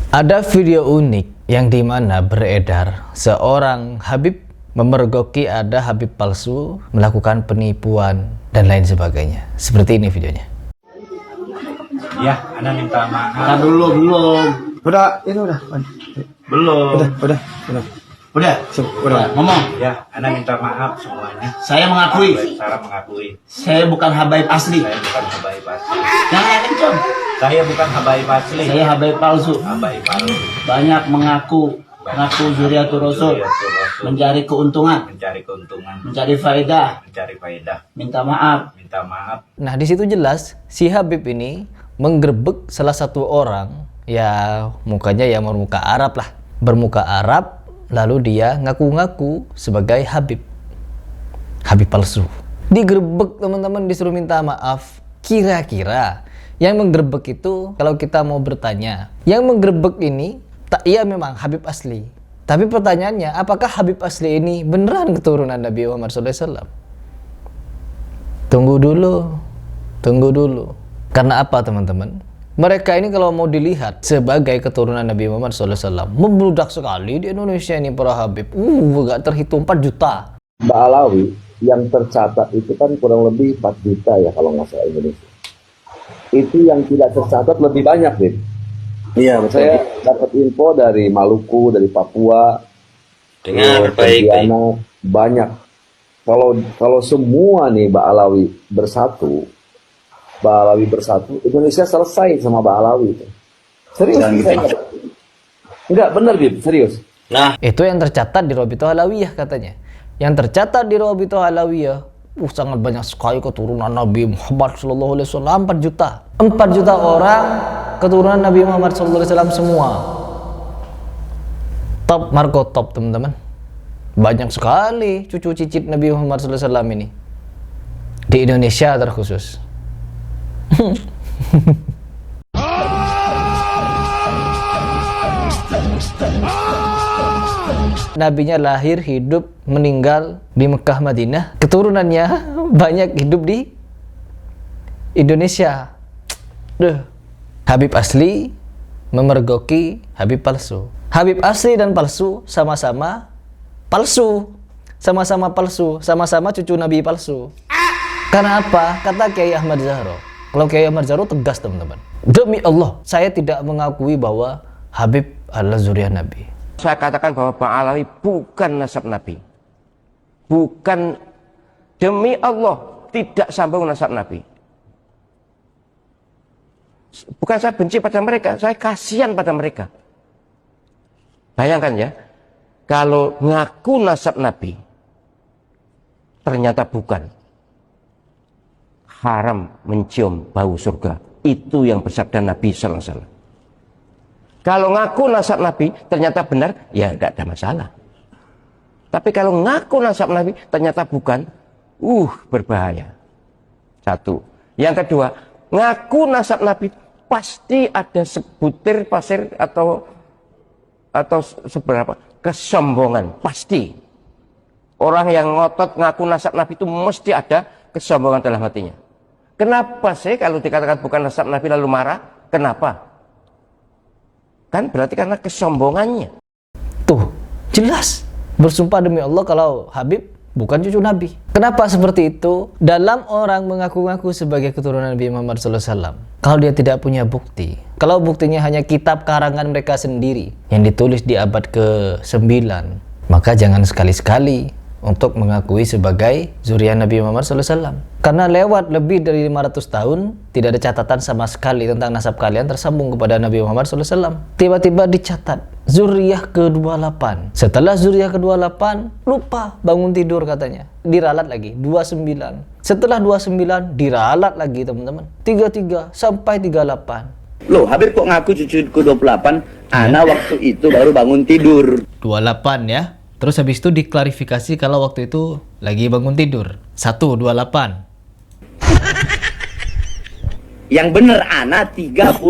Ada video unik yang dimana beredar seorang Habib memergoki ada Habib palsu, melakukan penipuan dan lain sebagainya. Seperti ini videonya. Ya, Anda minta maaf. Nah, belum. Udah, ini udah. Belum. Udah. Ngomong. Ya, Anda minta maaf semuanya. Saya mengakui. Saya mengakui. Saya bukan habaib asli. Saya bukan habaib asli. Jangan kencang. Saya bukan habaib asli. Saya habaib palsu. Habaib palsu. Banyak mengaku zuriatul rasul, mencari keuntungan, mencari faedah, minta maaf. Nah, di situ jelas si Habib ini menggerebek salah satu orang, ya mukanya ya bermuka Arab lah, bermuka Arab, lalu dia ngaku-ngaku sebagai Habib palsu. Digerebek teman-teman, disuruh minta maaf. Kira-kira yang menggerebek itu, kalau kita mau bertanya, yang menggerebek ini iya memang Habib asli. Tapi pertanyaannya, apakah Habib asli ini beneran keturunan Nabi Muhammad SAW? Tunggu dulu. Karena apa teman-teman? Mereka ini kalau mau dilihat sebagai keturunan Nabi Muhammad SAW, membludak sekali di Indonesia ini para Habib. Gak terhitung 4 juta. Mbak Alawi yang tercatat itu kan kurang lebih 4 juta ya kalau nggak salah Indonesia. Itu yang tidak tercatat lebih banyak, Bib. Iya, saya dapat info dari Maluku, dari Papua, Dengar baik. Banyak. Kalau semua nih Mbak Alawi bersatu, Indonesia selesai sama Mbak Alawi. Serius? Enggak benar, Bib, serius. Nah, itu yang tercatat di Rabithah Alawiyah katanya. Yang tercatat di Rabithah Alawiyah, sangat banyak sekali keturunan Nabi Muhammad SAW, 4 juta. 4 juta orang keturunan Nabi Muhammad SAW semua. Top, Marco top teman-teman. Banyak sekali cucu cicit Nabi Muhammad SAW ini. Di Indonesia terkhusus. Nabinya lahir, hidup, meninggal di Mekah, Madinah. Keturunannya banyak hidup di Indonesia. Habib asli memergoki Habib palsu. Habib asli dan palsu sama-sama palsu. Sama-sama palsu, sama-sama cucu Nabi palsu. Karena apa? Kata Kiai Ahmad Zahro. Kalau Kiai Ahmad Zahro tegas teman-teman. Demi Allah, saya tidak mengakui bahwa Habib adalah zuriat Nabi. Saya katakan bahwa Pak Alawi bukan nasab Nabi. Bukan, demi Allah, tidak sambung nasab Nabi. Bukan saya benci pada mereka, saya kasihan pada mereka. Bayangkan ya, kalau ngaku nasab Nabi, ternyata bukan. Haram mencium bau surga. Itu yang bersabda Nabi Sallallahu Alaihi Wasallam. Kalau ngaku nasab Nabi ternyata benar, ya tidak ada masalah. Tapi kalau ngaku nasab Nabi ternyata bukan, berbahaya. Satu. Yang kedua, ngaku nasab Nabi pasti ada sebutir pasir atau seberapa kesombongan, pasti. Orang yang ngotot ngaku nasab Nabi itu mesti ada kesombongan dalam hatinya. Kenapa sih kalau dikatakan bukan nasab Nabi lalu marah? Kenapa? Kan berarti karena kesombongannya. Tuh, Jelas bersumpah demi Allah kalau Habib bukan cucu Nabi. Kenapa seperti itu? Dalam orang mengaku-ngaku sebagai keturunan Nabi Muhammad SAW, kalau dia tidak punya bukti, kalau buktinya hanya kitab karangan mereka sendiri yang ditulis di abad ke-9, maka jangan sekali-sekali untuk mengakui sebagai zuriat Nabi Muhammad SAW. Karena lewat lebih dari 500 tahun tidak ada catatan sama sekali tentang nasab kalian tersambung kepada Nabi Muhammad SAW. Tiba-tiba dicatat zuriat ke-28. Setelah zuriat ke-28 lupa bangun tidur katanya, diralat lagi 29. Setelah 29 diralat lagi teman-teman, 33 sampai 38. Loh, Habib kok ngaku cucu ke-28? Ana waktu itu baru bangun tidur. 28 ya. Terus habis itu diklarifikasi kalau waktu itu lagi bangun tidur. 128. Yang bener Ana 38.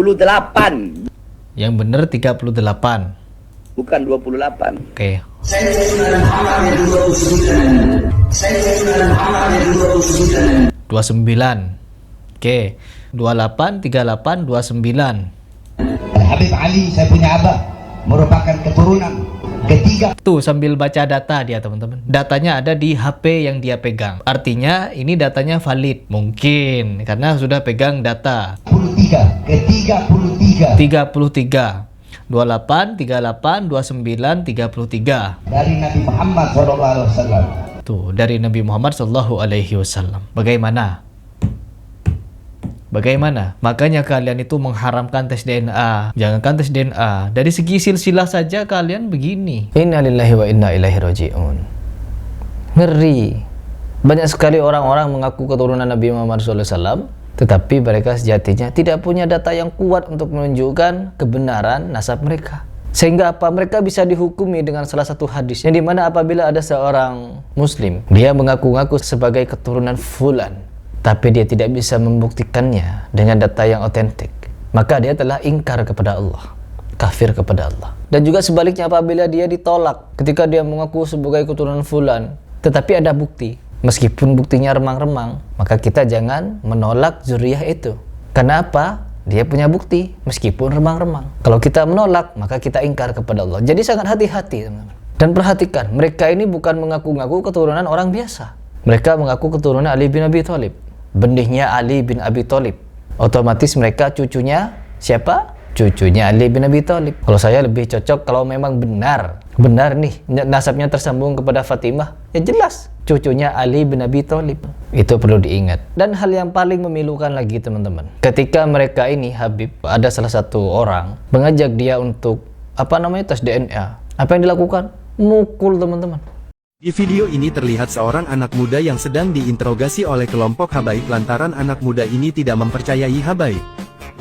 Yang bener 38. Bukan 28. Oke. 29. Oke. 28, 38, 29. Habib Ali, saya punya abah, merupakan keturunan ketiga. Tuh sambil baca data dia teman-teman. Datanya ada di HP yang dia pegang. Artinya ini datanya valid. Mungkin karena sudah pegang data. 33 28, 38, 29, 33. dari Nabi Muhammad SAW. Tuh dari Nabi Muhammad SAW. Bagaimana? Makanya kalian itu mengharamkan tes DNA. Jangankan tes DNA. Dari segi silsilah saja kalian begini. Inna lillahi wa inna ilaihi raji'un. Ngeri. Banyak sekali orang-orang mengaku keturunan Nabi Muhammad SAW, tetapi mereka sejatinya tidak punya data yang kuat untuk menunjukkan kebenaran nasab mereka. Sehingga apa? Mereka bisa dihukumi dengan salah satu hadis yang dimana apabila ada seorang muslim, dia mengaku-ngaku sebagai keturunan fulan, tapi dia tidak bisa membuktikannya dengan data yang otentik, maka dia telah ingkar kepada Allah, kafir kepada Allah. Dan juga sebaliknya, apabila dia ditolak ketika dia mengaku sebagai keturunan fulan, tetapi ada bukti, meskipun buktinya remang-remang, maka kita jangan menolak zuriyah itu. Kenapa? Dia punya bukti meskipun remang-remang. Kalau kita menolak, maka kita ingkar kepada Allah. Jadi sangat hati-hati, teman-teman. Dan perhatikan, mereka ini bukan mengaku-ngaku keturunan orang biasa. Mereka mengaku keturunan Ali bin Abi Thalib, benihnya Ali bin Abi Thalib. Otomatis mereka cucunya siapa? Cucunya Ali bin Abi Thalib. Kalau saya lebih cocok kalau memang benar nih nasabnya tersambung kepada Fatimah, ya jelas cucunya Ali bin Abi Thalib. Itu perlu diingat. Dan hal yang paling memilukan lagi, teman-teman, ketika mereka ini Habib, ada salah satu orang mengajak dia untuk tes DNA. Apa yang dilakukan? Mukul, teman-teman. Di video ini terlihat seorang anak muda yang sedang diinterogasi oleh kelompok habaib lantaran anak muda ini tidak mempercayai habaib.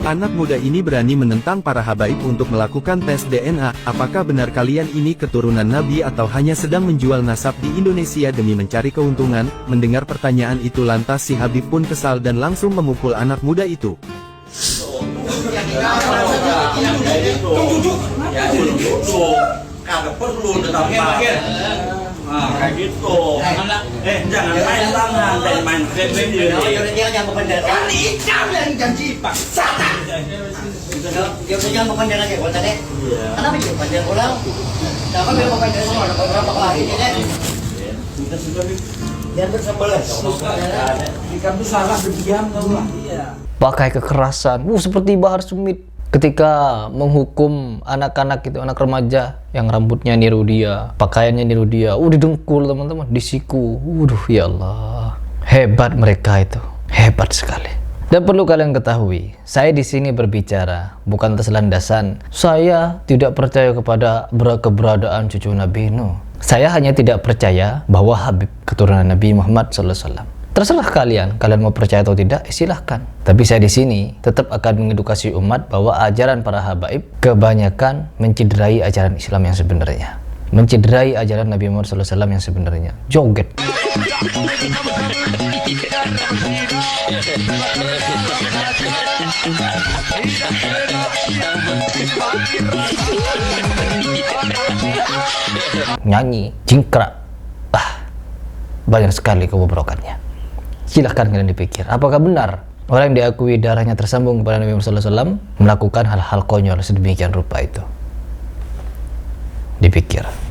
Anak muda ini berani menentang para habaib untuk melakukan tes DNA. Apakah benar kalian ini keturunan Nabi atau hanya sedang menjual nasab di Indonesia demi mencari keuntungan? Mendengar pertanyaan itu lantas si Habib pun kesal dan langsung memukul anak muda itu. Kayak gitu. Jangan main tangan, jangan main sendiri. Jangan membenarkan. Ikan yang janji Pak Satan. Dia jangan membenarkan dia kota deh. Kenapa dia membenarkan orang? Kenapa dia membenarkan semua beberapa kali deh? Biar bersebelah. Ikan itu salah berdiam tahu lah. Pakai kekerasan. Seperti Bahar Smith ketika menghukum anak-anak itu, anak remaja yang rambutnya niru dia, pakaiannya niru dia, didengkul, teman-teman, disiku. Ya Allah, hebat mereka itu, hebat sekali. Dan perlu kalian ketahui, saya di sini berbicara bukan atas landasan saya tidak percaya kepada keberadaan cucu Nabi Nuh. Saya hanya tidak percaya bahwa Habib keturunan Nabi Muhammad SAW. Terserah kalian mau percaya atau tidak, silahkan. Tapi saya di sini tetap akan mengedukasi umat bahwa ajaran para habaib kebanyakan mencederai ajaran Islam yang sebenarnya, mencederai ajaran Nabi Muhammad SAW yang sebenarnya. Joget. Nyanyi, jingkrak. Banyak sekali kebobrokannya. Silahkan kalian dipikir, apakah benar orang yang diakui darahnya tersambung kepada Nabi Muhammad SAW melakukan hal-hal konyol sedemikian rupa itu? Dipikir.